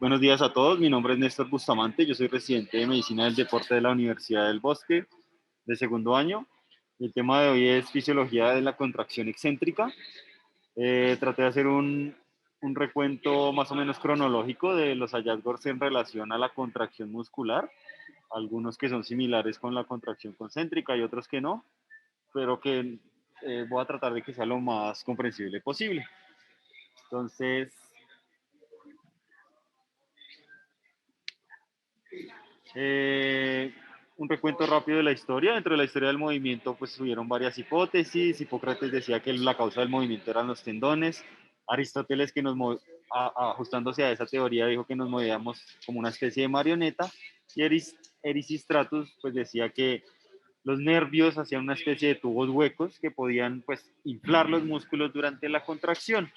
Buenos días a todos, mi nombre es Néstor Bustamante, yo soy residente de Medicina del Deporte de la Universidad del Bosque, de segundo año. El tema de hoy es fisiología de la contracción excéntrica. Traté de hacer un recuento más o menos cronológico de los hallazgos en relación a la contracción muscular, algunos que son similares con la contracción concéntrica y otros que no, pero que voy a tratar de que sea lo más comprensible posible. Entonces, Eh, un recuento rápido de la historia. Dentro de la historia del movimiento, pues hubieron varias hipótesis. Hipócrates decía que la causa del movimiento eran los tendones. Aristóteles, que ajustándose a esa teoría, dijo que nos movíamos como una especie de marioneta. Y Erisistratus, pues decía que los nervios hacían una especie de tubos huecos que podían, pues, inflar los músculos durante la contracción.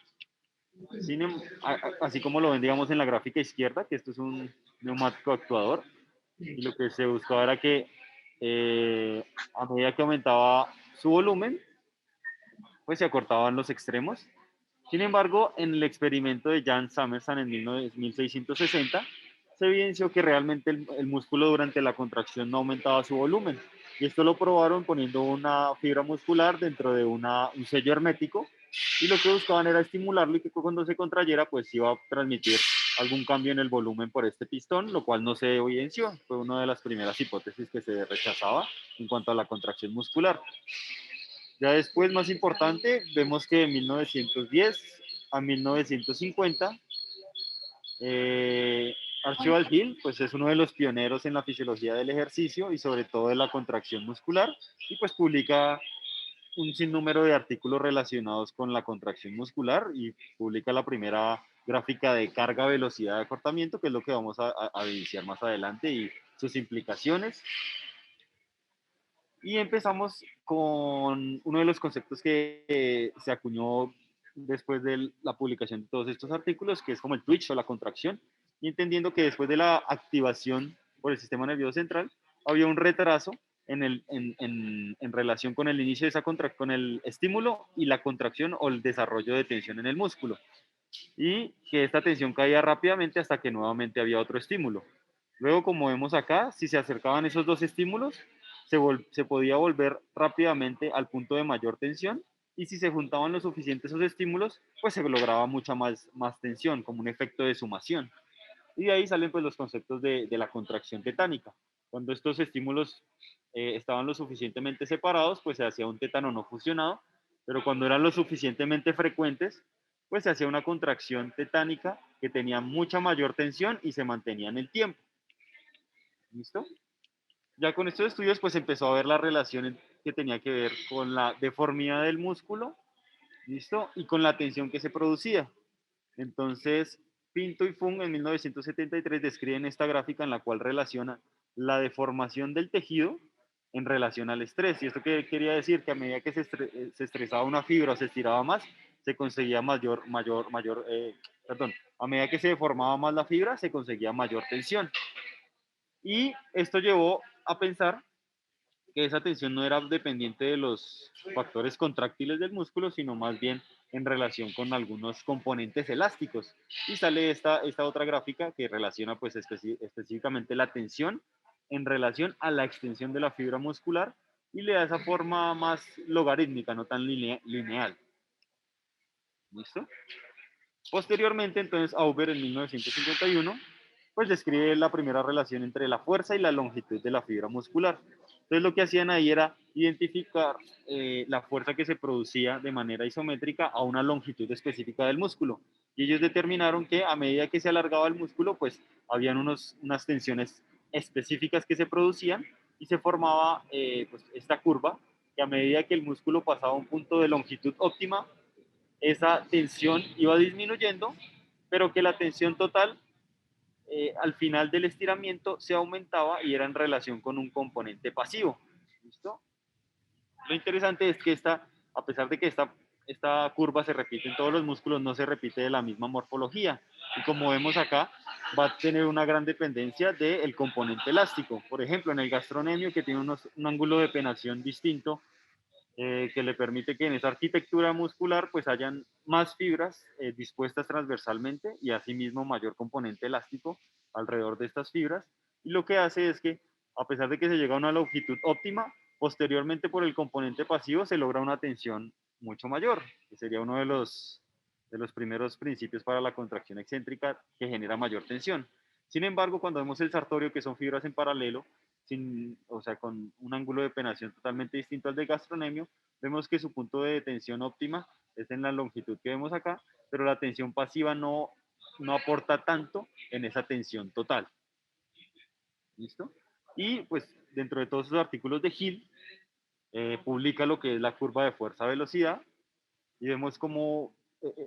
Así como lo ven, digamos, en la gráfica izquierda, que esto es un neumático actuador, y lo que se buscaba era que a medida que aumentaba su volumen, pues se acortaban los extremos. Sin embargo, en el experimento de Jan Samerson en 1660, se evidenció que realmente el músculo durante la contracción no aumentaba su volumen. Y esto lo probaron poniendo una fibra muscular dentro de un sello hermético, y lo que buscaban era estimularlo y que cuando se contrayera pues iba a transmitir algún cambio en el volumen por este pistón, lo cual no se evidenció. Fue una de las primeras hipótesis que se rechazaba en cuanto a la contracción muscular. Ya después, más importante, vemos que de 1910 a 1950, Archibald Hill pues es uno de los pioneros en la fisiología del ejercicio y sobre todo de la contracción muscular, y pues publica un sinnúmero de artículos relacionados con la contracción muscular y publica la primera gráfica de carga, velocidad de acortamiento, que es lo que vamos a iniciar más adelante, y sus implicaciones. Y empezamos con uno de los conceptos que se acuñó después de la publicación de todos estos artículos, que es como el twitch o la contracción, y entendiendo que después de la activación por el sistema nervioso central, había un retraso en relación con el inicio de esa contracción, con el estímulo y la contracción o el desarrollo de tensión en el músculo, y que esta tensión caía rápidamente hasta que nuevamente había otro estímulo. Luego, como vemos acá, si se acercaban esos dos estímulos, se podía volver rápidamente al punto de mayor tensión, y si se juntaban lo suficiente esos estímulos, pues se lograba mucha más tensión, como un efecto de sumación. Y de ahí salen pues los conceptos de la contracción tetánica. Cuando estos estímulos estaban lo suficientemente separados, pues se hacía un tétano no fusionado, pero cuando eran lo suficientemente frecuentes, pues se hacía una contracción tetánica que tenía mucha mayor tensión y se mantenía en el tiempo. ¿Listo? Ya con estos estudios pues empezó a ver la relación que tenía que ver con la deformidad del músculo, ¿listo? Y con la tensión que se producía. Entonces, Pinto y Fung en 1973 describen esta gráfica en la cual relaciona la deformación del tejido en relación al estrés. ¿Y esto qué quería decir? Que a medida que se estresaba una fibra o se estiraba más, se conseguía perdón, a medida que se deformaba más la fibra, se conseguía mayor tensión. Y esto llevó a pensar que esa tensión no era dependiente de los factores contráctiles del músculo, sino más bien en relación con algunos componentes elásticos. Y sale esta otra gráfica que relaciona pues específicamente la tensión en relación a la extensión de la fibra muscular, y le da esa forma más logarítmica, no tan lineal. ¿Listo? Posteriormente, entonces, Auber en 1951 pues describe la primera relación entre la fuerza y la longitud de la fibra muscular. Entonces lo que hacían ahí era identificar la fuerza que se producía de manera isométrica a una longitud específica del músculo. Y ellos determinaron que a medida que se alargaba el músculo, pues habían unas tensiones específicas que se producían, y se formaba pues esta curva, que a medida que el músculo pasaba a un punto de longitud óptima, esa tensión iba disminuyendo, pero que la tensión total al final del estiramiento se aumentaba y era en relación con un componente pasivo. ¿Listo? Lo interesante es que a pesar de que esta curva se repite en todos los músculos, no se repite de la misma morfología. Y como vemos acá, va a tener una gran dependencia del componente elástico. Por ejemplo, en el gastrocnemio, que tiene un ángulo de penetración distinto, que le permite que en esa arquitectura muscular pues hayan más fibras dispuestas transversalmente y asimismo mayor componente elástico alrededor de estas fibras. Y lo que hace es que, a pesar de que se llega a una longitud óptima, posteriormente por el componente pasivo se logra una tensión mucho mayor, que sería uno de los primeros principios para la contracción excéntrica que genera mayor tensión. Sin embargo, cuando vemos el sartorio, que son fibras en paralelo, o sea, con un ángulo de penetración totalmente distinto al de gastrocnemio, vemos que su punto de tensión óptima es en la longitud que vemos acá, pero la tensión pasiva no aporta tanto en esa tensión total. ¿Listo? Y pues dentro de todos esos artículos de Hill, publica lo que es la curva de fuerza-velocidad y vemos como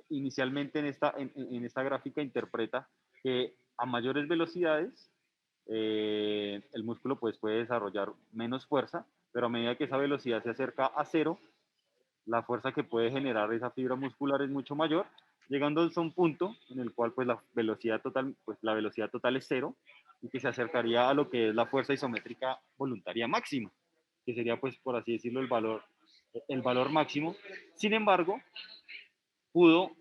inicialmente en esta gráfica interpreta que a mayores velocidades el músculo pues puede desarrollar menos fuerza, pero a medida que esa velocidad se acerca a cero, la fuerza que puede generar esa fibra muscular es mucho mayor, llegando a un punto en el cual pues la velocidad total es cero y que se acercaría a lo que es la fuerza isométrica voluntaria máxima, que sería pues por así decirlo el valor máximo. Sin embargo, pudo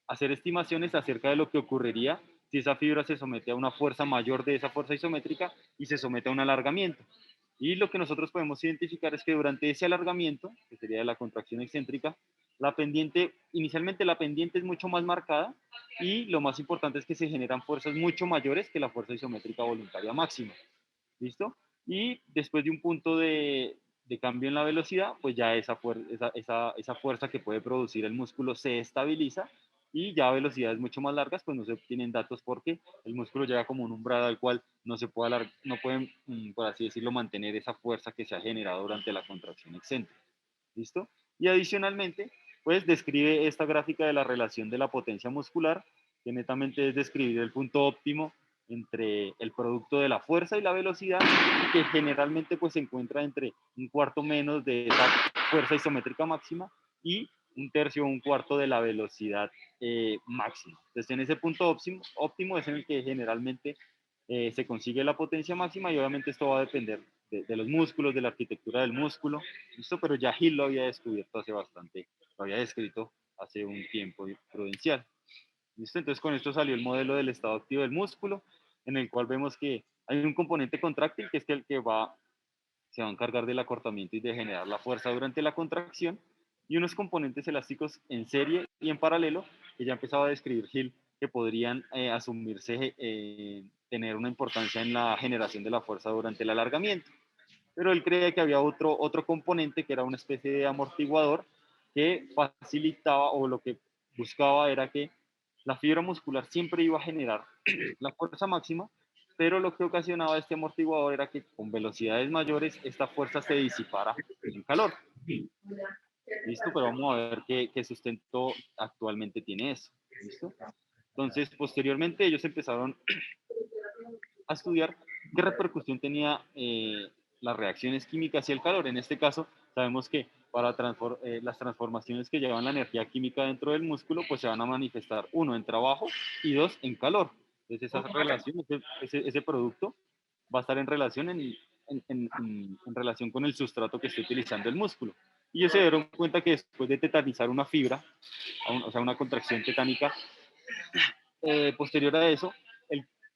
hacer estimaciones acerca de lo que ocurriría si esa fibra se somete a una fuerza mayor de esa fuerza isométrica y se somete a un alargamiento. Y lo que nosotros podemos identificar es que durante ese alargamiento, que sería de la contracción excéntrica, inicialmente la pendiente es mucho más marcada y lo más importante es que se generan fuerzas mucho mayores que la fuerza isométrica voluntaria máxima. ¿Listo? Y después de un punto de cambio en la velocidad, pues ya esa fuerza que puede producir el músculo se estabiliza y ya a velocidades mucho más largas, pues no se obtienen datos porque el músculo llega como un umbral al cual no se puede no pueden, por así decirlo, mantener esa fuerza que se ha generado durante la contracción excéntrica. ¿Listo? Y adicionalmente, pues describe esta gráfica de la relación de la potencia muscular, que netamente es describir el punto óptimo entre el producto de la fuerza y la velocidad, que generalmente pues se encuentra entre un cuarto menos de esa fuerza isométrica máxima y un tercio o un cuarto de la velocidad máxima. Entonces en ese punto óptimo es en el que generalmente se consigue la potencia máxima y obviamente esto va a depender de los músculos, de la arquitectura del músculo, ¿listo? Pero ya Hill lo había descubierto hace bastante, lo había descrito hace un tiempo prudencial. ¿Listo? Entonces con esto salió el modelo del estado activo del músculo, en el cual vemos que hay un componente contráctil que es el que se va a encargar del acortamiento y de generar la fuerza durante la contracción, y unos componentes elásticos en serie y en paralelo, que ya empezaba a describir Hill, que podrían asumirse tener una importancia en la generación de la fuerza durante el alargamiento. Pero él creía que había otro componente que era una especie de amortiguador que facilitaba o lo que buscaba era que la fibra muscular siempre iba a generar la fuerza máxima, pero lo que ocasionaba este amortiguador era que con velocidades mayores esta fuerza se disipara en calor. ¿Listo? Pero vamos a ver qué sustento actualmente tiene eso. ¿Listo? Entonces, posteriormente ellos empezaron a estudiar qué repercusión tenía las reacciones químicas y el calor. En este caso, sabemos que para las transformaciones que llevan la energía química dentro del músculo, pues se van a manifestar, uno, en trabajo y dos, en calor. Entonces, esa relación, ese producto va a estar en relación en relación con el sustrato que esté utilizando el músculo. Y ellos se dieron cuenta que después de tetanizar una fibra, o sea, una contracción tetánica, posterior a eso,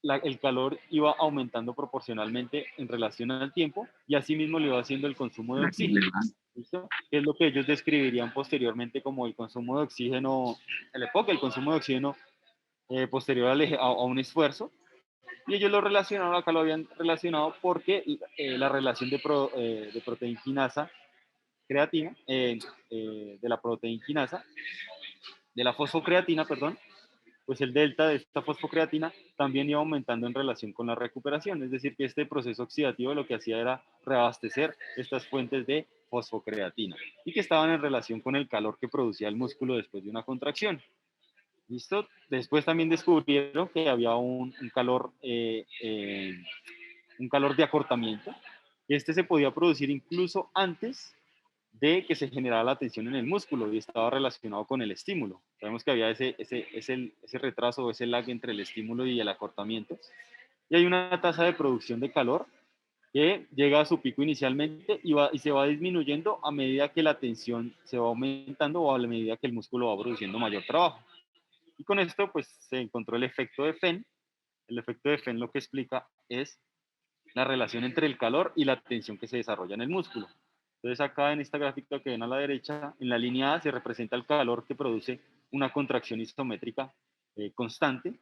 el calor iba aumentando proporcionalmente en relación al tiempo y asimismo le iba haciendo el consumo de oxígeno. ¿Listo? Que es lo que ellos describirían posteriormente como el consumo de oxígeno, el EPOC, el consumo de oxígeno posterior a un esfuerzo. Y ellos lo relacionaron, acá lo habían relacionado porque la relación de proteína quinasa creatina, de la proteína quinasa, de la fosfocreatina, perdón, pues el delta de esta fosfocreatina también iba aumentando en relación con la recuperación, es decir, que este proceso oxidativo lo que hacía era reabastecer estas fuentes de fosfocreatina y que estaban en relación con el calor que producía el músculo después de una contracción. ¿Listo? Después también descubrieron que había un calor de acortamiento, y este se podía producir incluso antes de que se generara la tensión en el músculo y estaba relacionado con el estímulo. Sabemos que había ese retraso o ese lag entre el estímulo y el acortamiento. Y hay una tasa de producción de calor que llega a su pico inicialmente y se va disminuyendo a medida que la tensión se va aumentando o a la medida que el músculo va produciendo mayor trabajo. Y con esto pues se encontró el efecto de Fenn. El efecto de Fenn lo que explica es la relación entre el calor y la tensión que se desarrolla en el músculo. Entonces acá en esta gráfica que ven a la derecha, en la línea A se representa el calor que produce una contracción isométrica constante,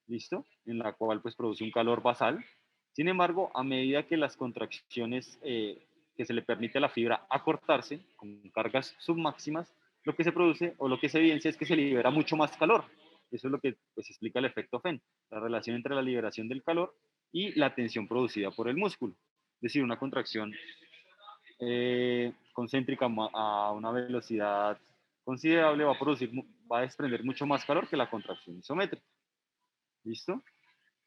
¿listo? En la cual pues produce un calor basal. Sin embargo, a medida que las contracciones que se le permite a la fibra acortarse con cargas submáximas, lo que se produce o lo que se evidencia es que se libera mucho más calor. Eso es lo que pues, explica el efecto Fenn, la relación entre la liberación del calor y la tensión producida por el músculo. Es decir, una contracción concéntrica a una velocidad considerable va a desprender mucho más calor que la contracción isométrica. ¿Listo?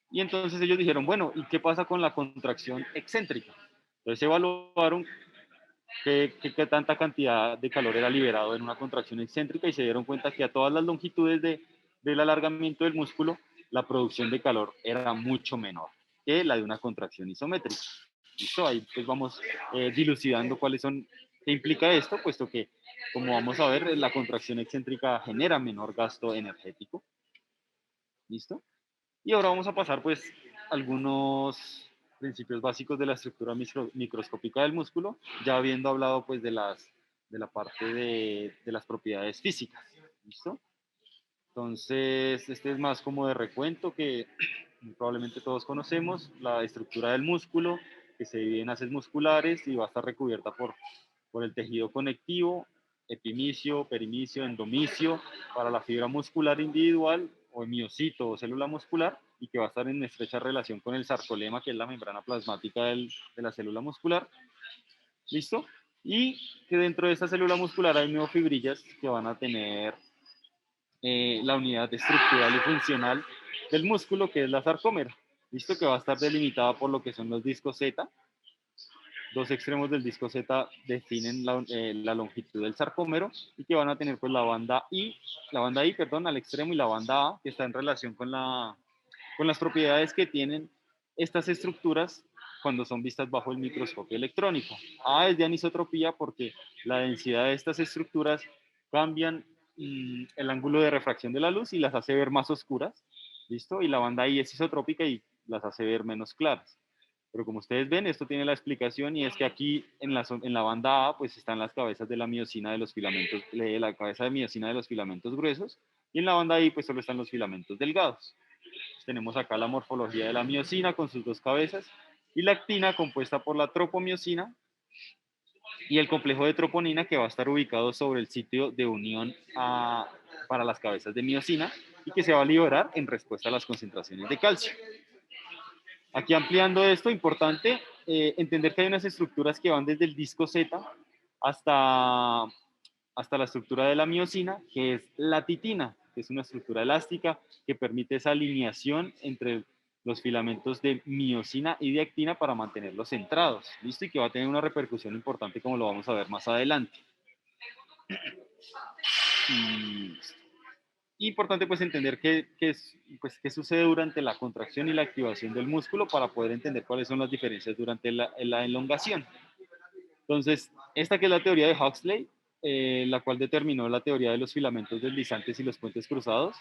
Y entonces ellos dijeron, bueno, ¿y qué pasa con la contracción excéntrica? Entonces evaluaron qué tanta cantidad de calor era liberado en una contracción excéntrica y se dieron cuenta que a todas las longitudes del alargamiento del músculo, la producción de calor era mucho menor que la de una contracción isométrica. ¿Listo? Ahí pues vamos dilucidando qué implica esto, puesto que, como vamos a ver, la contracción excéntrica genera menor gasto energético. ¿Listo? Y ahora vamos a pasar pues algunos principios básicos de la estructura microscópica del músculo, ya habiendo hablado pues de la parte de las propiedades físicas. ¿Listo? Entonces, este es más como de recuento que probablemente todos conocemos, la estructura del músculo, que se divide en haces musculares y va a estar recubierta por el tejido conectivo, epimicio, perimicio, endomicio, para la fibra muscular individual o miocito o célula muscular, y que va a estar en estrecha relación con el sarcolema, que es la membrana plasmática de la célula muscular. ¿Listo? Y que dentro de esta célula muscular hay miofibrillas que van a tener la unidad estructural y funcional del músculo, que es la sarcómera. ¿Listo? Que va a estar delimitada por lo que son los discos Z. Dos extremos del disco Z definen la longitud del sarcómero y que van a tener pues la banda I, perdón, al extremo, y la banda A, que está en relación con las propiedades que tienen estas estructuras cuando son vistas bajo el microscopio electrónico. A es de anisotropía porque la densidad de estas estructuras cambian el ángulo de refracción de la luz y las hace ver más oscuras, ¿listo? Y la banda I es isotrópica y las hace ver menos claras. Pero como ustedes ven, esto tiene la explicación, y es que aquí en la banda A pues están las cabezas de la miocina de los filamentos, la cabeza de miocina de los filamentos gruesos, y en la banda I pues solo están los filamentos delgados. Pues tenemos acá la morfología de la miocina con sus dos cabezas y la actina compuesta por la tropomiocina y el complejo de troponina, que va a estar ubicado sobre el sitio de unión para las cabezas de miocina y que se va a liberar en respuesta a las concentraciones de calcio. Aquí ampliando esto, importante entender que hay unas estructuras que van desde el disco Z hasta, hasta la estructura de la miocina, que es la titina, que es una estructura elástica que permite esa alineación entre los filamentos de miocina y de actina para mantenerlos centrados, ¿listo? Y que va a tener una repercusión importante, como lo vamos a ver más adelante. Y importante pues entender qué sucede durante la contracción y la activación del músculo para poder entender cuáles son las diferencias durante la elongación. Entonces, esta que es la teoría de Huxley, la cual determinó la teoría de los filamentos deslizantes y los puentes cruzados,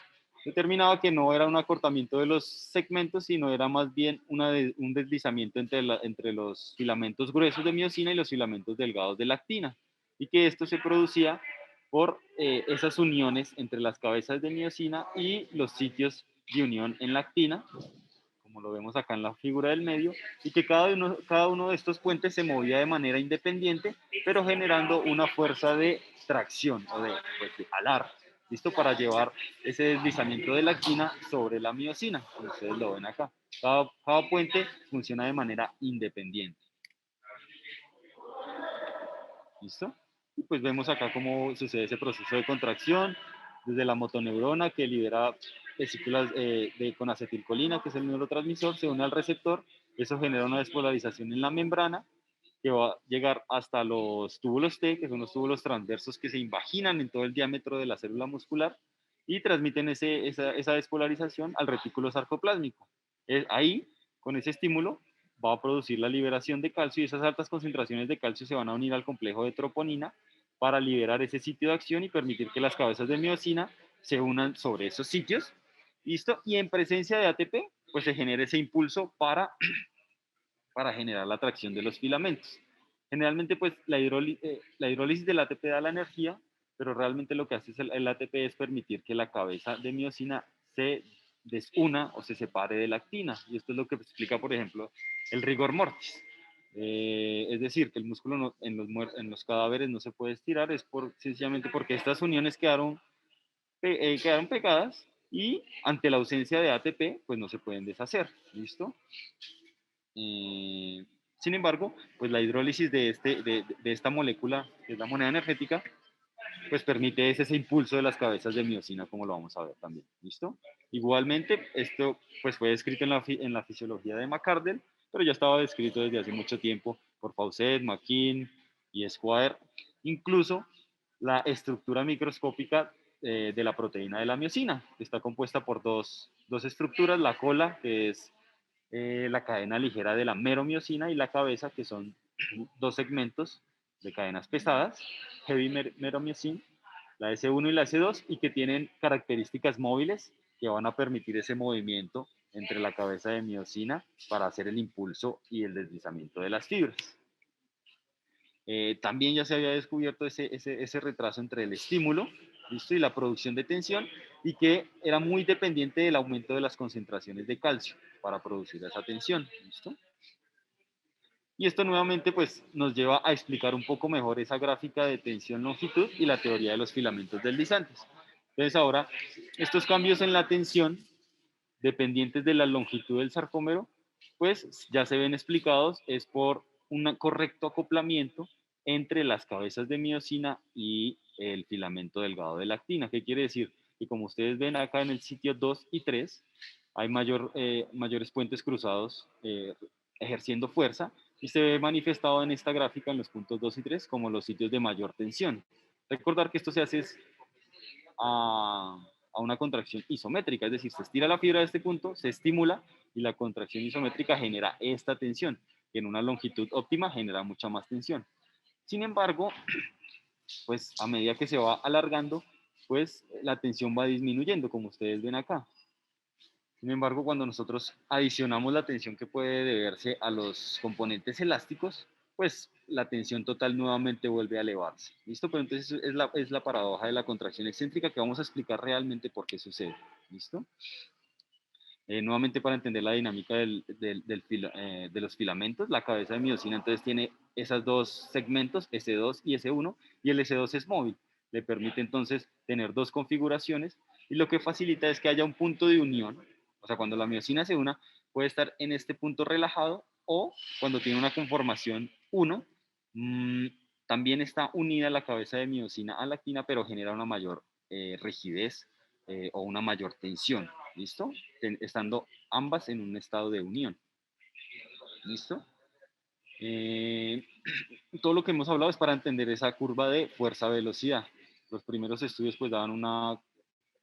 determinaba que no era un acortamiento de los segmentos, sino era más bien un deslizamiento entre los filamentos gruesos de miocina y los filamentos delgados de la actina, y que esto se producía por esas uniones entre las cabezas de miocina y los sitios de unión en la actina, como lo vemos acá en la figura del medio, y que cada uno de estos puentes se movía de manera independiente, pero generando una fuerza de tracción o pues, de jalar, listo, para llevar ese deslizamiento de la actina sobre la miocina, como ustedes lo ven acá. Cada puente funciona de manera independiente. ¿Listo? Y pues vemos acá cómo sucede ese proceso de contracción, desde la motoneurona, que libera vesículas con acetilcolina, que es el neurotransmisor, se une al receptor, eso genera una despolarización en la membrana, que va a llegar hasta los túbulos T, que son los túbulos transversos que se invaginan en todo el diámetro de la célula muscular, y transmiten esa despolarización al retículo sarcoplásmico. Ahí, con ese estímulo, va a producir la liberación de calcio, y esas altas concentraciones de calcio se van a unir al complejo de troponina para liberar ese sitio de acción y permitir que las cabezas de miosina se unan sobre esos sitios. ¿Listo? Y en presencia de ATP, pues se genera ese impulso para generar la atracción de los filamentos. Generalmente, pues la hidrólisis del ATP da la energía, pero realmente lo que hace el ATP es permitir que la cabeza de miosina se desuna o se separe de la actina. Y esto es lo que explica, por ejemplo, el rigor mortis. Es decir, que el músculo en los cadáveres no se puede estirar, es sencillamente porque estas uniones quedaron pegadas y ante la ausencia de ATP, pues no se pueden deshacer. ¿Listo? Sin embargo, pues la hidrólisis de esta molécula, que es la moneda energética, pues permite ese impulso de las cabezas de miosina, como lo vamos a ver también. ¿Listo? Igualmente, esto pues fue descrito en la fisiología de McArdle, pero ya estaba descrito desde hace mucho tiempo por Faucet, McKean y Squire. Incluso la estructura microscópica de la proteína de la miosina, que está compuesta por dos estructuras, la cola, que es la cadena ligera de la meromiosina, y la cabeza, que son dos segmentos de cadenas pesadas, heavy meromyosin, la S1 y la S2, y que tienen características móviles que van a permitir ese movimiento entre la cabeza de miosina para hacer el impulso y el deslizamiento de las fibras. También ya se había descubierto ese retraso entre el estímulo, ¿listo?, y la producción de tensión, y que era muy dependiente del aumento de las concentraciones de calcio para producir esa tensión. ¿Listo? Y esto nuevamente pues, nos lleva a explicar un poco mejor esa gráfica de tensión-longitud y la teoría de los filamentos deslizantes. Entonces ahora, estos cambios en la tensión dependientes de la longitud del sarcómero, pues ya se ven explicados, es por un correcto acoplamiento entre las cabezas de miosina y el filamento delgado de la actina. ¿Qué quiere decir? Que como ustedes ven acá en el sitio 2 y 3, hay mayores puentes cruzados ejerciendo fuerza, y se ve manifestado en esta gráfica en los puntos 2 y 3 como los sitios de mayor tensión. Recordar que esto se hace a una contracción isométrica, es decir, se estira la fibra de este punto, se estimula, y la contracción isométrica genera esta tensión, que en una longitud óptima genera mucha más tensión. Sin embargo, pues a medida que se va alargando, pues la tensión va disminuyendo, como ustedes ven acá. Sin embargo, cuando nosotros adicionamos la tensión que puede deberse a los componentes elásticos, pues la tensión total nuevamente vuelve a elevarse. ¿Listo? Pero entonces es la paradoja de la contracción excéntrica, que vamos a explicar realmente por qué sucede. ¿Listo? Nuevamente, para entender la dinámica de los filamentos, la cabeza de miosina entonces tiene esos dos segmentos, S2 y S1, y el S2 es móvil. Le permite entonces tener dos configuraciones, y lo que facilita es que haya un punto de unión. O sea, cuando la miosina se una, puede estar en este punto relajado, o cuando tiene una conformación 1, también está unida la cabeza de miosina a la actina, pero genera una mayor rigidez o una mayor tensión. ¿Listo? Estando ambas en un estado de unión. ¿Listo? Todo lo que hemos hablado es para entender esa curva de fuerza-velocidad. Los primeros estudios pues daban una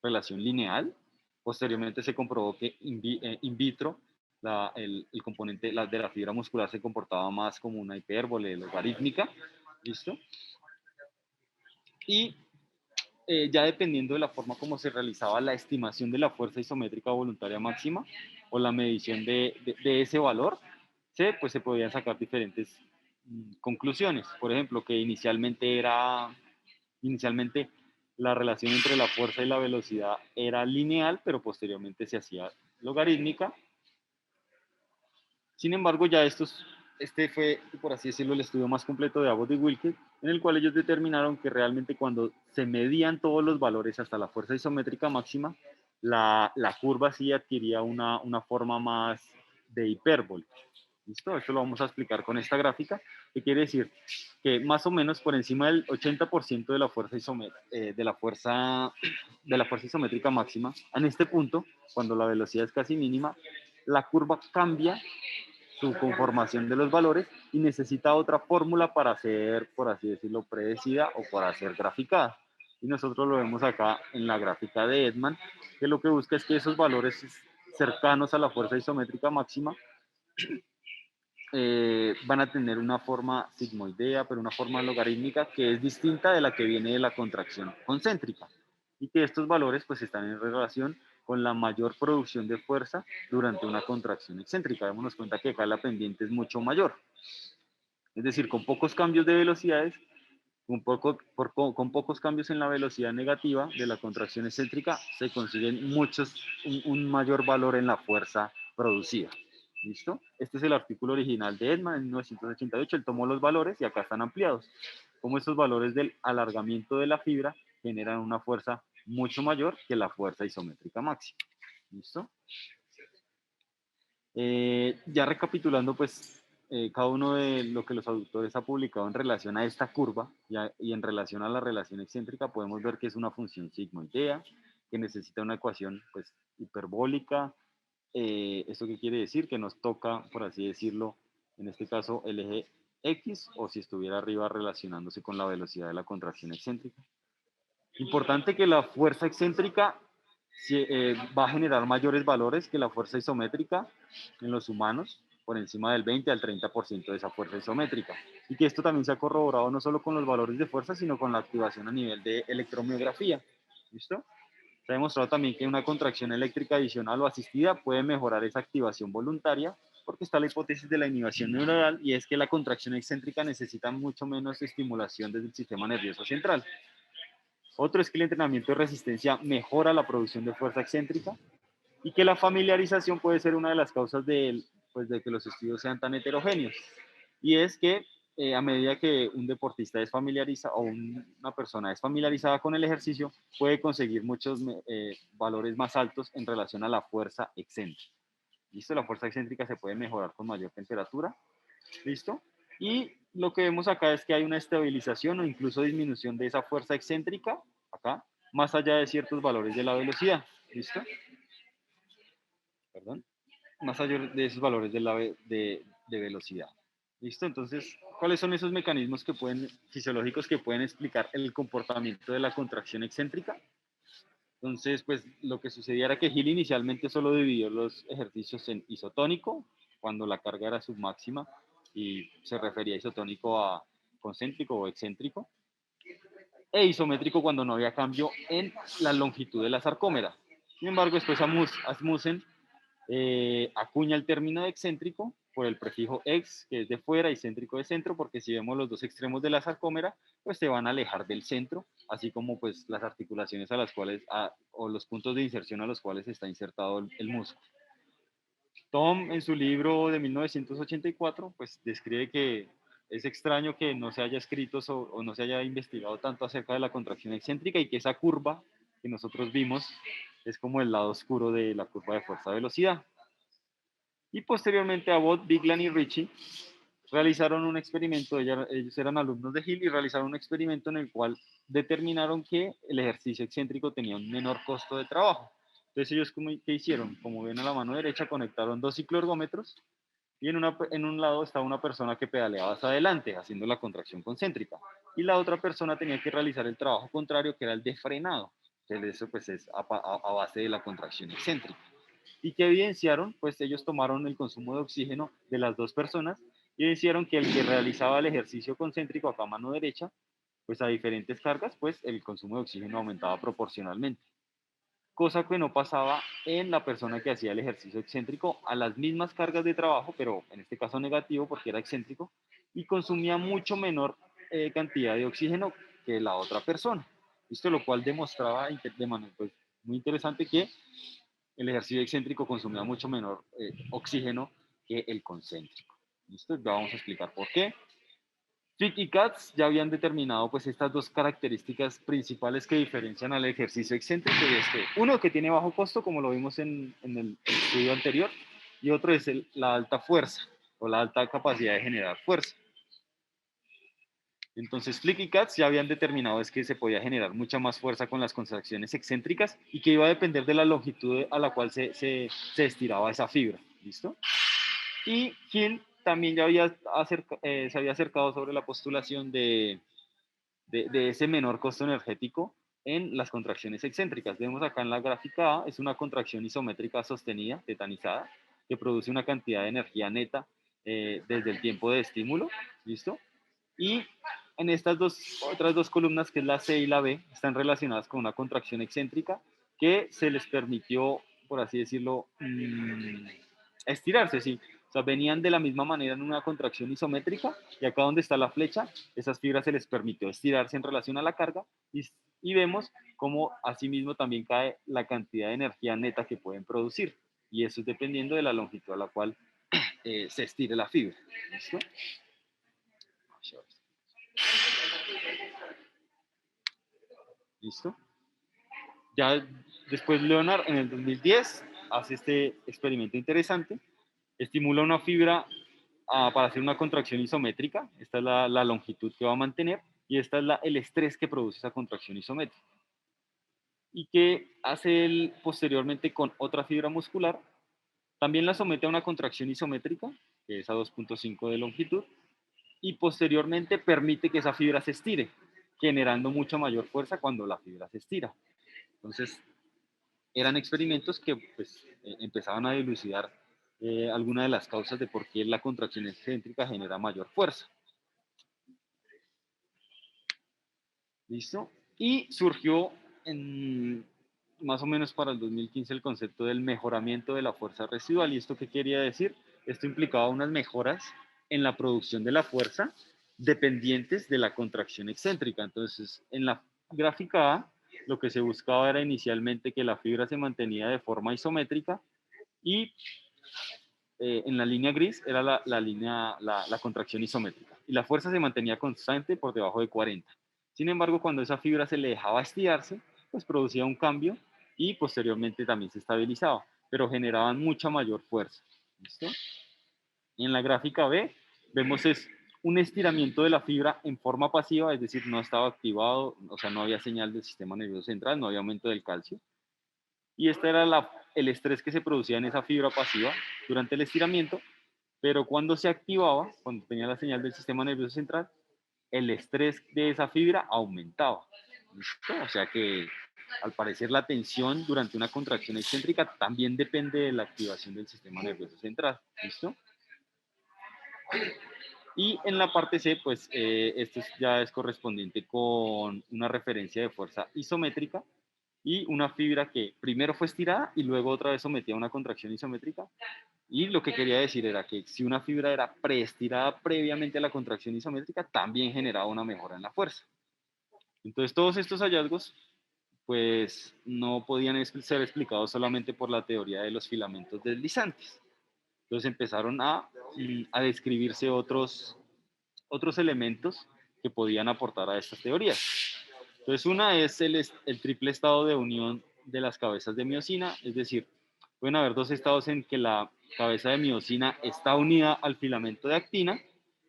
relación lineal. Posteriormente se comprobó que in vitro el componente de la fibra muscular se comportaba más como una hipérbole logarítmica. ¿Listo? Y ya dependiendo de la forma como se realizaba la estimación de la fuerza isométrica voluntaria máxima o la medición de ese valor, pues se podían sacar diferentes conclusiones. Por ejemplo, que inicialmente la relación entre la fuerza y la velocidad era lineal, pero posteriormente se hacía logarítmica. Sin embargo, ya este fue, por así decirlo, el estudio más completo de Abbott y Wilke, en el cual ellos determinaron que realmente cuando se medían todos los valores hasta la fuerza isométrica máxima, la curva sí adquiría una forma más de hipérbole. ¿Listo? Esto lo vamos a explicar con esta gráfica, que quiere decir que más o menos por encima del 80% de la fuerza isométrica máxima, en este punto, cuando la velocidad es casi mínima, la curva cambia su conformación de los valores y necesita otra fórmula para ser, por así decirlo, predecida o para ser graficada. Y nosotros lo vemos acá en la gráfica de Edman, que lo que busca es que esos valores cercanos a la fuerza isométrica máxima van a tener una forma sigmoidea, pero una forma logarítmica que es distinta de la que viene de la contracción concéntrica. Y que estos valores pues están en relación con la mayor producción de fuerza durante una contracción excéntrica. Démonos cuenta que acá la pendiente es mucho mayor. Es decir, con pocos cambios de velocidades, con pocos cambios en la velocidad negativa de la contracción excéntrica, se consiguen un mayor valor en la fuerza producida. ¿Listo? Este es el artículo original de Edman en 1988. Él tomó los valores y acá están ampliados. Como estos valores del alargamiento de la fibra generan una fuerza mucho mayor que la fuerza isométrica máxima. ¿Listo? Ya recapitulando, pues, cada uno de lo que los autores ha publicado en relación a esta curva y en relación a la relación excéntrica, podemos ver que es una función sigmoidea, que necesita una ecuación, pues, hiperbólica. ¿Esto qué quiere decir? Que nos toca, por así decirlo, en este caso, el eje X, o si estuviera arriba relacionándose con la velocidad de la contracción excéntrica. Importante que la fuerza excéntrica va a generar mayores valores que la fuerza isométrica en los humanos, por encima del 20 al 30% de esa fuerza isométrica. Y que esto también se ha corroborado no solo con los valores de fuerza, sino con la activación a nivel de electromiografía. ¿Listo? Se ha demostrado también que una contracción eléctrica adicional o asistida puede mejorar esa activación voluntaria, porque está la hipótesis de la inhibición neuronal, y es que la contracción excéntrica necesita mucho menos estimulación desde el sistema nervioso central. Otro es que el entrenamiento de resistencia mejora la producción de fuerza excéntrica y que la familiarización puede ser una de las causas pues, de que los estudios sean tan heterogéneos. Y es que a medida que un deportista es familiarizado o una persona es familiarizada con el ejercicio, puede conseguir muchos valores más altos en relación a la fuerza excéntrica. ¿Listo? La fuerza excéntrica se puede mejorar con mayor temperatura. ¿Listo? Y lo que vemos acá es que hay una estabilización o incluso disminución de esa fuerza excéntrica, acá, más allá de ciertos valores de la velocidad. ¿Listo? Perdón. Más allá de esos valores de velocidad. ¿Listo? Entonces, ¿cuáles son esos mecanismos fisiológicos que pueden explicar el comportamiento de la contracción excéntrica? Entonces, pues lo que sucedía era que Hill inicialmente solo dividió los ejercicios en isotónico, cuando la carga era submáxima, y se refería a isotónico a concéntrico o excéntrico, e isométrico cuando no había cambio en la longitud de la sarcómera. Sin embargo, después Asmussen acuña el término de excéntrico por el prefijo ex, que es de fuera, y céntrico de centro, porque si vemos los dos extremos de la sarcómera, pues se van a alejar del centro, así como pues las articulaciones a las cuales, o los puntos de inserción a los cuales está insertado el músculo. Tom, en su libro de 1984, pues describe que es extraño que no se haya escrito o no se haya investigado tanto acerca de la contracción excéntrica, y que esa curva que nosotros vimos es como el lado oscuro de la curva de fuerza-velocidad. Y posteriormente Abbott, Biglan y Ritchie realizaron un experimento. Ellos eran alumnos de Hill y realizaron un experimento en el cual determinaron que el ejercicio excéntrico tenía un menor costo de trabajo. Entonces ellos, ¿qué hicieron? Como ven a la mano derecha, conectaron dos cicloergómetros, y en un lado estaba una persona que pedaleaba hacia adelante haciendo la contracción concéntrica, y la otra persona tenía que realizar el trabajo contrario, que era el de frenado, que eso pues es a base de la contracción excéntrica. ¿Y que evidenciaron? Pues ellos tomaron el consumo de oxígeno de las dos personas y evidenciaron que el que realizaba el ejercicio concéntrico acá a mano derecha, pues a diferentes cargas, pues el consumo de oxígeno aumentaba proporcionalmente. Cosa que no pasaba en la persona que hacía el ejercicio excéntrico a las mismas cargas de trabajo, pero en este caso negativo porque era excéntrico, y consumía mucho menor cantidad de oxígeno que la otra persona. Esto lo cual demostraba de manera pues, muy interesante que el ejercicio excéntrico consumía mucho menor oxígeno que el concéntrico. ¿Listo? Ya vamos a explicar por qué. Fick y Katz ya habían determinado pues estas dos características principales que diferencian al ejercicio excéntrico, y es que uno, que tiene bajo costo, como lo vimos en el estudio anterior, y otro es la alta fuerza o la alta capacidad de generar fuerza. Entonces Flick y Katz ya habían determinado es que se podía generar mucha más fuerza con las contracciones excéntricas, y que iba a depender de la longitud a la cual se estiraba esa fibra. ¿Listo? Y Hill también ya se había acercado sobre la postulación de ese menor costo energético en las contracciones excéntricas. Vemos acá en la gráfica A, es una contracción isométrica sostenida, tetanizada, que produce una cantidad de energía neta desde el tiempo de estímulo, ¿listo? Y en estas otras dos columnas, que es la C y la B, están relacionadas con una contracción excéntrica que se les permitió, por así decirlo, estirarse, sí. O sea, venían de la misma manera en una contracción isométrica y acá donde está la flecha, esas fibras se les permitió estirarse en relación a la carga y vemos cómo asimismo también cae la cantidad de energía neta que pueden producir. Y eso es dependiendo de la longitud a la cual se estire la fibra. ¿Listo? ¿Listo? Ya después Leonard en el 2010 hace este experimento interesante, estimula una fibra para hacer una contracción isométrica, esta es la longitud que va a mantener y esta es el estrés que produce esa contracción isométrica. Y que hace él posteriormente con otra fibra muscular, también la somete a una contracción isométrica, que es a 2.5 de longitud, y posteriormente permite que esa fibra se estire, generando mucha mayor fuerza cuando la fibra se estira. Entonces, eran experimentos que pues, empezaban a dilucidar algunas de las causas de por qué la contracción excéntrica genera mayor fuerza. ¿Listo? Y surgió más o menos para el 2015 el concepto del mejoramiento de la fuerza residual. ¿Y esto qué quería decir? Esto implicaba unas mejoras en la producción de la fuerza dependientes de la contracción excéntrica. Entonces, en la gráfica A, lo que se buscaba era inicialmente que la fibra se mantenía de forma isométrica y en la línea gris era la contracción isométrica y la fuerza se mantenía constante por debajo de 40. Sin embargo, cuando esa fibra se le dejaba estirarse, pues producía un cambio y posteriormente también se estabilizaba, pero generaban mucha mayor fuerza. ¿Listo? Y en la gráfica B vemos es un estiramiento de la fibra en forma pasiva, es decir, no estaba activado, o sea, no había señal del sistema nervioso central, no había aumento del calcio. Y este era el estrés que se producía en esa fibra pasiva durante el estiramiento, pero cuando se activaba, cuando tenía la señal del sistema nervioso central, el estrés de esa fibra aumentaba. ¿Listo? O sea que al parecer la tensión durante una contracción excéntrica también depende de la activación del sistema nervioso central. ¿Listo? Y en la parte C, pues esto ya es correspondiente con una referencia de fuerza isométrica y una fibra que primero fue estirada y luego otra vez sometida a una contracción isométrica. Y lo que quería decir era que si una fibra era preestirada previamente a la contracción isométrica, también generaba una mejora en la fuerza. Entonces, todos estos hallazgos, pues, no podían ser explicados solamente por la teoría de los filamentos deslizantes. Entonces empezaron a describirse otros elementos que podían aportar a estas teorías. Entonces, una es el triple estado de unión de las cabezas de miosina, es decir, pueden haber dos estados en que la cabeza de miosina está unida al filamento de actina,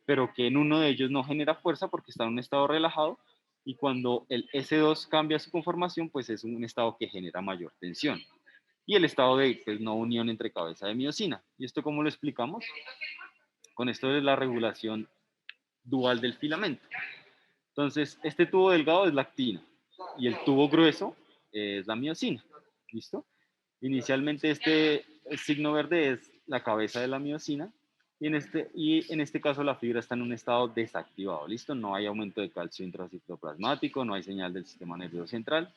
pero que en uno de ellos no genera fuerza porque está en un estado relajado, y cuando el S2 cambia su conformación, pues es un estado que genera mayor tensión. Y el estado de pues, no unión entre cabeza de miosina. ¿Y esto cómo lo explicamos? Con esto de la regulación dual del filamento. Entonces, este tubo delgado es la actina y el tubo grueso es la miosina. ¿Listo? Inicialmente este signo verde es la cabeza de la miosina y en este caso la fibra está en un estado desactivado. ¿Listo? No hay aumento de calcio intracitoplasmático, no hay señal del sistema nervioso central.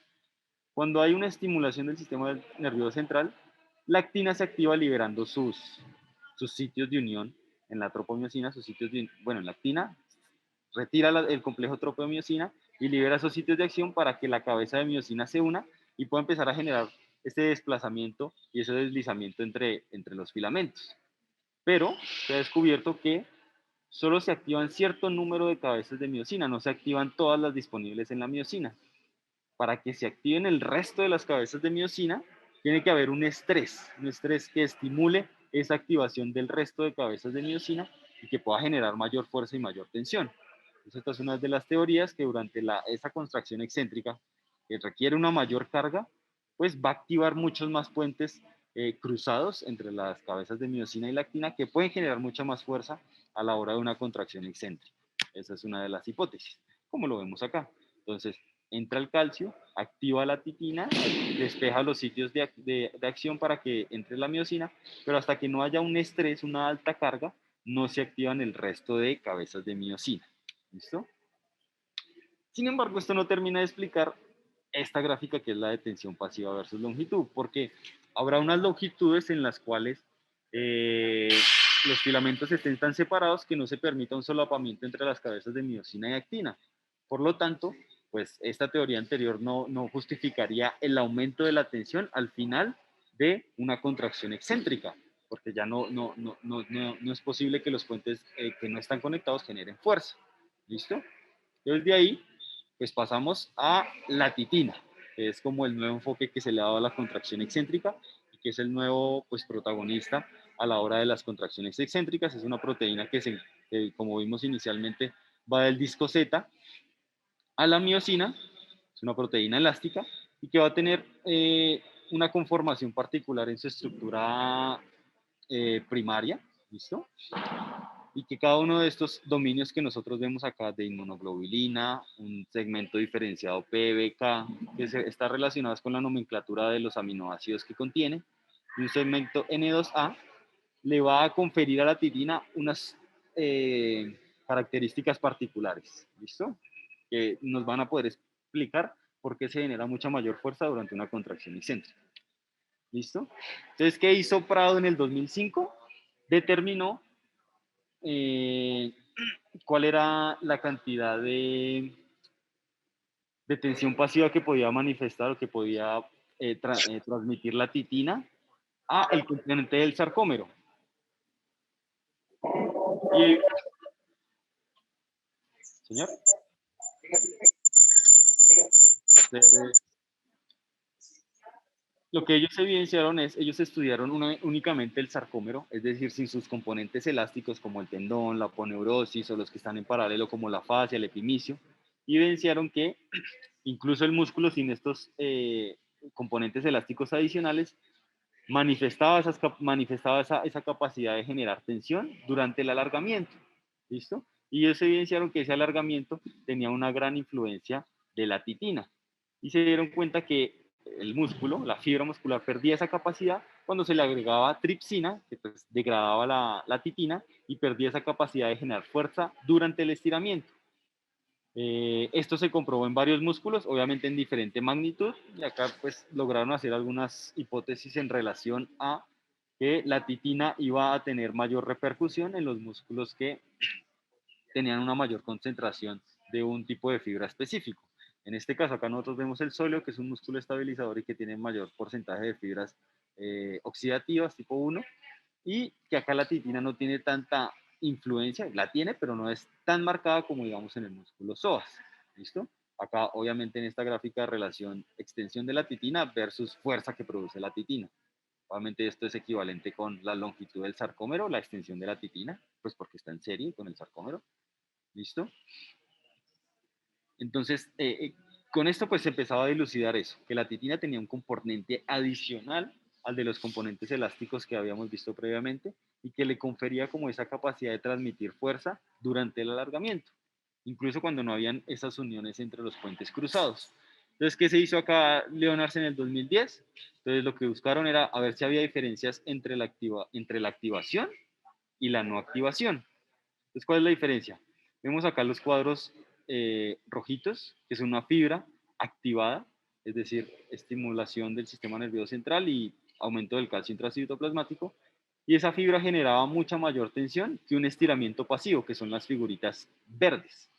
Cuando hay una estimulación del sistema nervioso central, la actina se activa liberando sus sitios de unión en la tropomiosina, sus sitios de, bueno, en la actina retira el complejo tropomiosina y libera esos sitios de acción para que la cabeza de miosina se una y pueda empezar a generar ese desplazamiento y ese deslizamiento entre los filamentos. Pero se ha descubierto que solo se activan cierto número de cabezas de miosina, no se activan todas las disponibles en la miosina. Para que se activen el resto de las cabezas de miosina, tiene que haber un estrés que estimule esa activación del resto de cabezas de miosina y que pueda generar mayor fuerza y mayor tensión. Entonces, esta es una de las teorías que durante esa contracción excéntrica, que requiere una mayor carga, pues va a activar muchos más puentes cruzados entre las cabezas de miosina y la actina que pueden generar mucha más fuerza a la hora de una contracción excéntrica. Esa es una de las hipótesis, como lo vemos acá. Entonces, entra el calcio, activa la titina, despeja los sitios de acción para que entre la miosina, pero hasta que no haya un estrés, una alta carga, no se activan el resto de cabezas de miosina. ¿Listo? Sin embargo, esto no termina de explicar esta gráfica que es la de tensión pasiva versus longitud, porque habrá unas longitudes en las cuales los filamentos estén tan separados que no se permita un solapamiento entre las cabezas de miosina y actina. Por lo tanto, pues esta teoría anterior no justificaría el aumento de la tensión al final de una contracción excéntrica, porque ya no es posible que los puentes que no están conectados generen fuerza. ¿Listo? Entonces de ahí, pues pasamos a la titina, que es como el nuevo enfoque que se le ha dado a la contracción excéntrica y que es el nuevo pues, protagonista a la hora de las contracciones excéntricas. Es una proteína que como vimos inicialmente, va del disco Z a la miosina, es una proteína elástica y que va a tener una conformación particular en su estructura primaria, ¿listo? Y que cada uno de estos dominios que nosotros vemos acá de inmunoglobulina, un segmento diferenciado PBK, que está relacionado con la nomenclatura de los aminoácidos que contiene, y un segmento N2A, le va a conferir a la titina unas características particulares, ¿listo? Que nos van a poder explicar por qué se genera mucha mayor fuerza durante una contracción excéntrica. ¿Listo? Entonces, ¿qué hizo Prado en el 2005? Determinó eh, cuál era la cantidad de tensión pasiva que podía manifestar o que podía transmitir la titina a el componente del sarcómero. Y, señor, lo que ellos evidenciaron es, ellos estudiaron únicamente el sarcómero, es decir, sin sus componentes elásticos como el tendón, la aponeurosis o los que están en paralelo como la fascia, el epimicio, y evidenciaron que incluso el músculo sin estos componentes elásticos adicionales manifestaba esa capacidad de generar tensión durante el alargamiento. ¿Listo? Y ellos evidenciaron que ese alargamiento tenía una gran influencia de la titina. Y se dieron cuenta que el músculo, la fibra muscular, perdía esa capacidad cuando se le agregaba tripsina, que pues degradaba la titina, y perdía esa capacidad de generar fuerza durante el estiramiento. Esto se comprobó en varios músculos, obviamente en diferente magnitud, y acá pues lograron hacer algunas hipótesis en relación a que la titina iba a tener mayor repercusión en los músculos que tenían una mayor concentración de un tipo de fibra específico. En este caso, acá nosotros vemos el sóleo, que es un músculo estabilizador y que tiene mayor porcentaje de fibras oxidativas tipo 1, y que acá la titina no tiene tanta influencia, la tiene, pero no es tan marcada como digamos en el músculo psoas. ¿Listo? Acá, obviamente, en esta gráfica, relación extensión de la titina versus fuerza que produce la titina. Obviamente, esto es equivalente con la longitud del sarcómero, la extensión de la titina, pues porque está en serie con el sarcómero. ¿Listo? Entonces, con esto pues se empezaba a dilucidar eso, que la titina tenía un componente adicional al de los componentes elásticos que habíamos visto previamente y que le confería como esa capacidad de transmitir fuerza durante el alargamiento, incluso cuando no habían esas uniones entre los puentes cruzados. Entonces, ¿qué se hizo acá Leonards en el 2010? Entonces, lo que buscaron era a ver si había diferencias entre la activación y la no activación. Entonces, ¿cuál es la diferencia? Vemos acá los cuadros rojitos, que es una fibra activada, es decir, estimulación del sistema nervioso central y aumento del calcio intracitoplasmático, y esa fibra generaba mucha mayor tensión que un estiramiento pasivo, que son las figuritas verdes.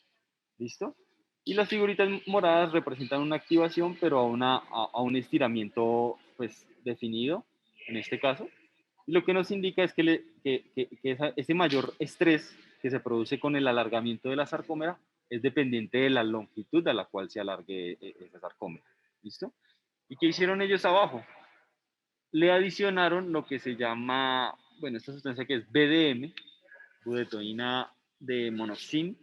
¿Listo? Y las figuritas moradas representan una activación, pero a un estiramiento pues, definido, en este caso. Y lo que nos indica es que ese mayor estrés que se produce con el alargamiento de la sarcómera es dependiente de la longitud a la cual se alargue esa sarcómera. ¿Listo? ¿Y qué hicieron ellos abajo? Le adicionaron lo que se llama, bueno, esta sustancia que es BDM, budesonina de monoxin,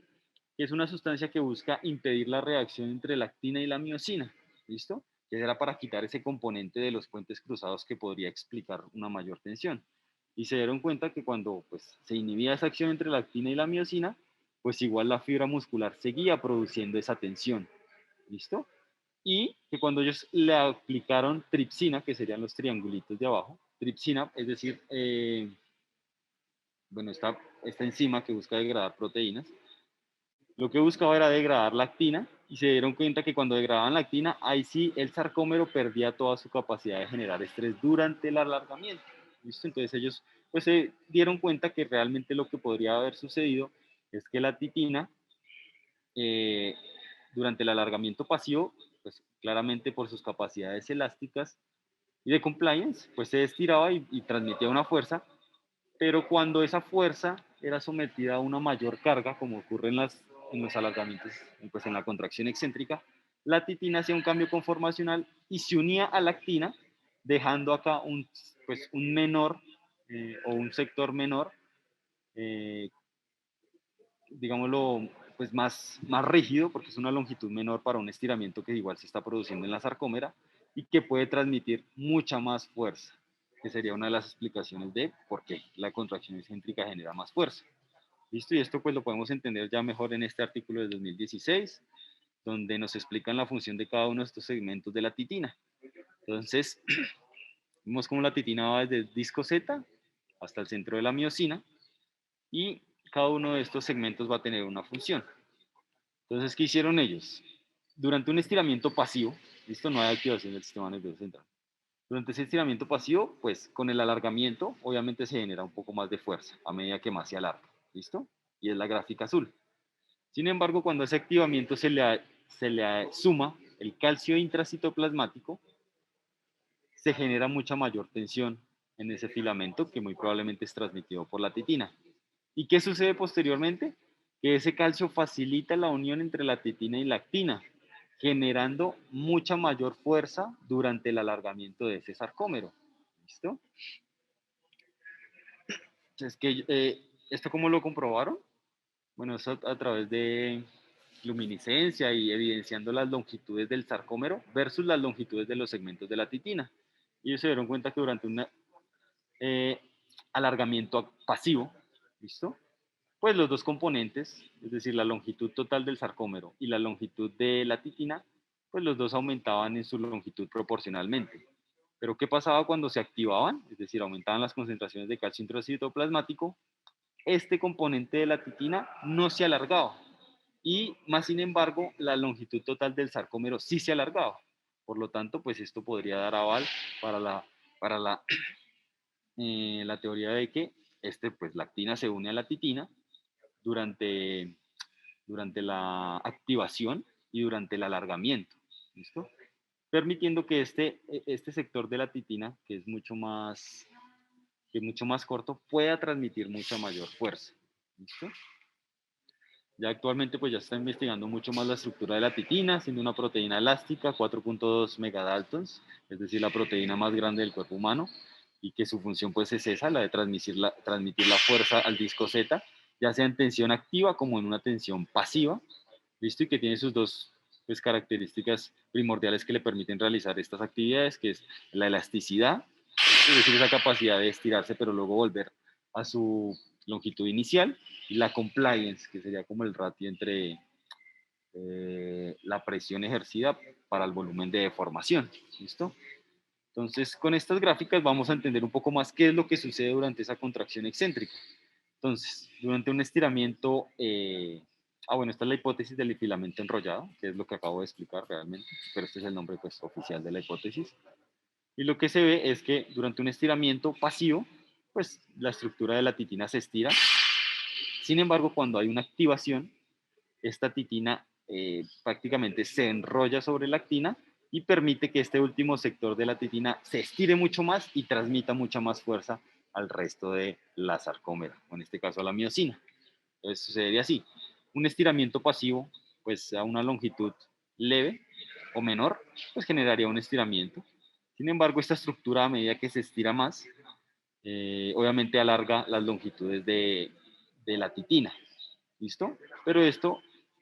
que es una sustancia que busca impedir la reacción entre la actina y la miosina. ¿Listo? Que era para quitar ese componente de los puentes cruzados que podría explicar una mayor tensión. Y se dieron cuenta que cuando pues, se inhibía esa acción entre la actina y la miosina, pues igual la fibra muscular seguía produciendo esa tensión. ¿Listo? Y que cuando ellos le aplicaron tripsina, que serían los triangulitos de abajo, tripsina, es decir, bueno, esta esta enzima que busca degradar proteínas, lo que buscaba era degradar lactina y se dieron cuenta que cuando degradaban lactina, ahí sí el sarcómero perdía toda su capacidad de generar estrés durante el alargamiento. ¿Listo? Entonces ellos pues se dieron cuenta que realmente lo que podría haber sucedido es que la titina eh, durante el alargamiento pasivo, pues claramente por sus capacidades elásticas y de compliance, pues se estiraba y transmitía una fuerza, pero cuando esa fuerza era sometida a una mayor carga, como ocurre en los alargamientos, pues en la contracción excéntrica, la titina hacía un cambio conformacional y se unía a la actina, dejando acá pues un menor o un sector menor, eh, digámoslo, pues más rígido, porque es una longitud menor para un estiramiento que igual se está produciendo en la sarcómera y que puede transmitir mucha más fuerza, que sería una de las explicaciones de por qué la contracción excéntrica genera más fuerza. ¿Listo? Y esto pues lo podemos entender ya mejor en este artículo de 2016, donde nos explican la función de cada uno de estos segmentos de la titina. Entonces, vemos cómo la titina va desde el disco Z hasta el centro de la miosina y cada uno de estos segmentos va a tener una función. Entonces, ¿qué hicieron ellos? Durante un estiramiento pasivo, ¿listo? No hay activación del sistema nervioso central. Durante ese estiramiento pasivo, pues con el alargamiento, obviamente se genera un poco más de fuerza a medida que más se alarga, ¿listo? Y es la gráfica azul. Sin embargo, cuando a ese activamiento se le suma el calcio intracitoplasmático, se genera mucha mayor tensión en ese filamento que muy probablemente es transmitido por la titina. ¿Y qué sucede posteriormente? Que ese calcio facilita la unión entre la titina y la actina, generando mucha mayor fuerza durante el alargamiento de ese sarcómero. ¿Listo? Entonces, ¿esto cómo lo comprobaron? Bueno, eso a través de luminiscencia y evidenciando las longitudes del sarcómero versus las longitudes de los segmentos de la titina. Y ellos se dieron cuenta que durante un eh, alargamiento pasivo, ¿listo? Pues los dos componentes, es decir, la longitud total del sarcómero y la longitud de la titina, pues los dos aumentaban en su longitud proporcionalmente. Pero ¿qué pasaba cuando se activaban? Es decir, aumentaban las concentraciones de calcio intracitoplasmático. Este componente de la titina no se alargaba y más sin embargo la longitud total del sarcómero sí se alargaba. Por lo tanto, pues esto podría dar aval para la teoría de que pues, la actina se une a la titina durante, durante la activación y durante el alargamiento. ¿Listo? Permitiendo que este sector de la titina, que es mucho más corto, pueda transmitir mucha mayor fuerza. ¿Listo? Ya actualmente pues ya se está investigando mucho más la estructura de la titina, siendo una proteína elástica, 4.2 megadaltons, es decir, la proteína más grande del cuerpo humano, y que su función pues es esa, la de transmitir la fuerza al disco Z, ya sea en tensión activa como en una tensión pasiva, ¿listo? Y que tiene sus dos pues, características primordiales que le permiten realizar estas actividades, que es la elasticidad, es decir, esa capacidad de estirarse pero luego volver a su longitud inicial, y la compliance, que sería como el ratio entre la presión ejercida para el volumen de deformación. ¿Listo? Entonces, con estas gráficas vamos a entender un poco más qué es lo que sucede durante esa contracción excéntrica. Entonces, durante un estiramiento, bueno, esta es la hipótesis del filamento enrollado, que es lo que acabo de explicar realmente, pero este es el nombre pues, oficial de la hipótesis. Y lo que se ve es que durante un estiramiento pasivo, pues la estructura de la titina se estira. Sin embargo, cuando hay una activación, esta titina prácticamente se enrolla sobre la actina y permite que este último sector de la titina se estire mucho más y transmita mucha más fuerza al resto de la sarcómera, o en este caso a la miosina. Entonces sucedería así: un estiramiento pasivo, pues a una longitud leve o menor, pues generaría un estiramiento. Sin embargo, esta estructura, a medida que se estira más, obviamente alarga las longitudes de la titina. ¿Listo? Pero esto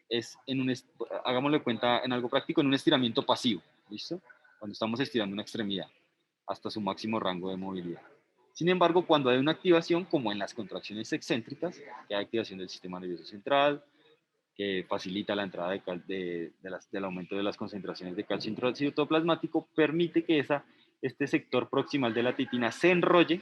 es hagámosle cuenta en algo práctico, en un estiramiento pasivo. ¿Listo? Cuando estamos estirando una extremidad hasta su máximo rango de movilidad. Sin embargo, cuando hay una activación, como en las contracciones excéntricas, que hay activación del sistema nervioso central, que facilita la entrada del aumento de las concentraciones de calcio intracitoplasmático, permite que este sector proximal de la titina se enrolle,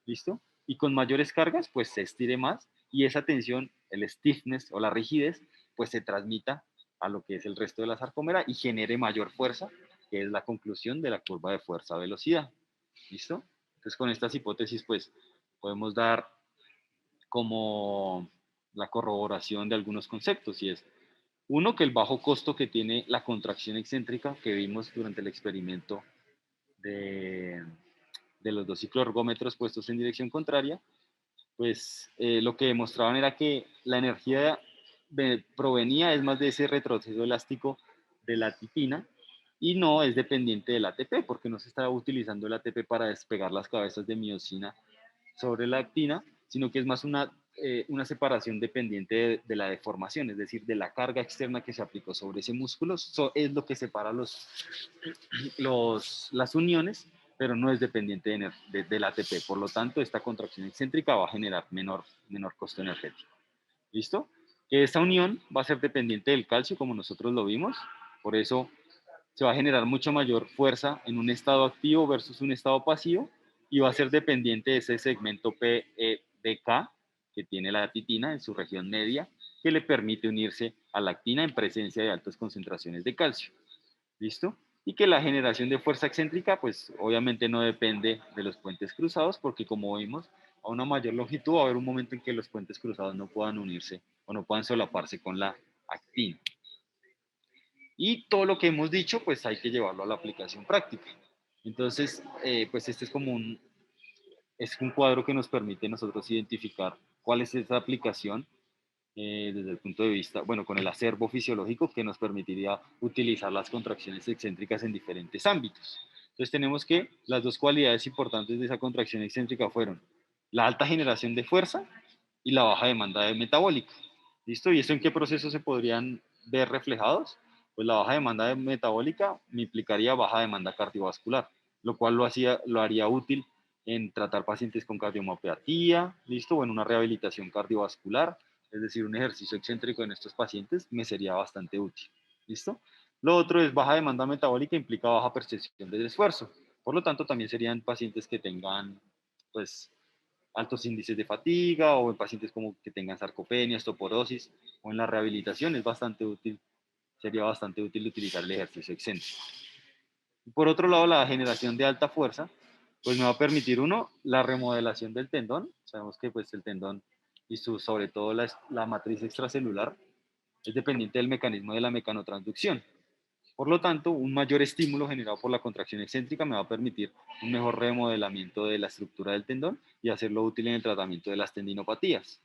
¿listo? y con mayores cargas, pues se estire más y esa tensión, el stiffness o la rigidez, pues se transmita a lo que es el resto de la sarcómera y genere mayor fuerza, que es la conclusión de la curva de fuerza-velocidad. ¿Listo? Entonces, con estas hipótesis, pues podemos dar como la corroboración de algunos conceptos y es, uno, que el bajo costo que tiene la contracción excéntrica que vimos durante el experimento de, de los dos cicloergómetros puestos en dirección contraria, pues lo que demostraban era que la energía provenía es más de ese retroceso elástico de la titina y no es dependiente del ATP, porque no se estaba utilizando el ATP para despegar las cabezas de miosina sobre la actina, sino que es más una separación dependiente de la deformación, es decir, de la carga externa que se aplicó sobre ese músculo, es lo que separa las uniones, pero no es dependiente del ATP. Por lo tanto, esta contracción excéntrica va a generar menor costo energético. ¿Listo? Que esta unión va a ser dependiente del calcio, como nosotros lo vimos. Por eso se va a generar mucho mayor fuerza en un estado activo versus un estado pasivo y va a ser dependiente de ese segmento PEDK que tiene la titina en su región media, que le permite unirse a la actina en presencia de altas concentraciones de calcio. ¿Listo? Y que la generación de fuerza excéntrica, pues obviamente no depende de los puentes cruzados, porque como vimos, a una mayor longitud va a haber un momento en que los puentes cruzados no puedan unirse o no puedan solaparse con la actina. Y todo lo que hemos dicho, pues hay que llevarlo a la aplicación práctica. Entonces, pues este es un cuadro que nos permite nosotros identificar cuál es esa aplicación desde el punto de vista, bueno, con el acervo fisiológico que nos permitiría utilizar las contracciones excéntricas en diferentes ámbitos. Entonces tenemos que las dos cualidades importantes de esa contracción excéntrica fueron la alta generación de fuerza y la baja demanda de metabólica. ¿Listo? ¿Y esto en qué procesos se podrían ver reflejados? Pues la baja demanda de metabólica me implicaría baja demanda cardiovascular, lo cual lo haría útil en tratar pacientes con cardiomiopatía, ¿listo? O en una rehabilitación cardiovascular, es decir, un ejercicio excéntrico en estos pacientes me sería bastante útil, ¿listo? Lo otro es baja demanda metabólica, implica baja percepción del esfuerzo, por lo tanto también serían pacientes que tengan, pues, altos índices de fatiga o en pacientes como que tengan sarcopenia, osteoporosis o en la rehabilitación es bastante útil, sería bastante útil utilizar el ejercicio excéntrico. Por otro lado, la generación de alta fuerza, pues me va a permitir uno, la remodelación del tendón. Sabemos que pues el tendón y sobre todo la matriz extracelular es dependiente del mecanismo de la mecanotransducción. Por lo tanto, un mayor estímulo generado por la contracción excéntrica me va a permitir un mejor remodelamiento de la estructura del tendón y hacerlo útil en el tratamiento de las tendinopatías.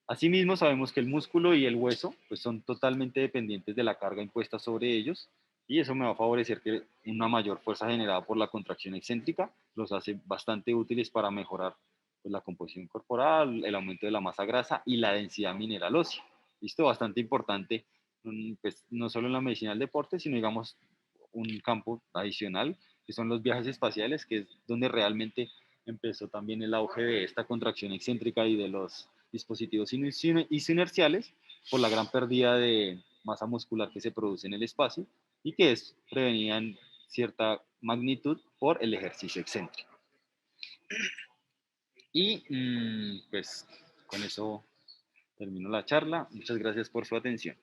Asimismo, sabemos que el músculo y el hueso pues, son totalmente dependientes de la carga impuesta sobre ellos y eso me va a favorecer que una mayor fuerza generada por la contracción excéntrica los hace bastante útiles para mejorar pues, la composición corporal, el aumento de la masa grasa y la densidad mineral ósea. Esto bastante importante, pues, no solo en la medicina del deporte, sino digamos un campo adicional, que son los viajes espaciales, que es donde realmente empezó también el auge de esta contracción excéntrica y de los dispositivos inerciales por la gran pérdida de masa muscular que se produce en el espacio y que es prevenida en cierta magnitud por el ejercicio excéntrico. Y pues con eso termino la charla. Muchas gracias por su atención.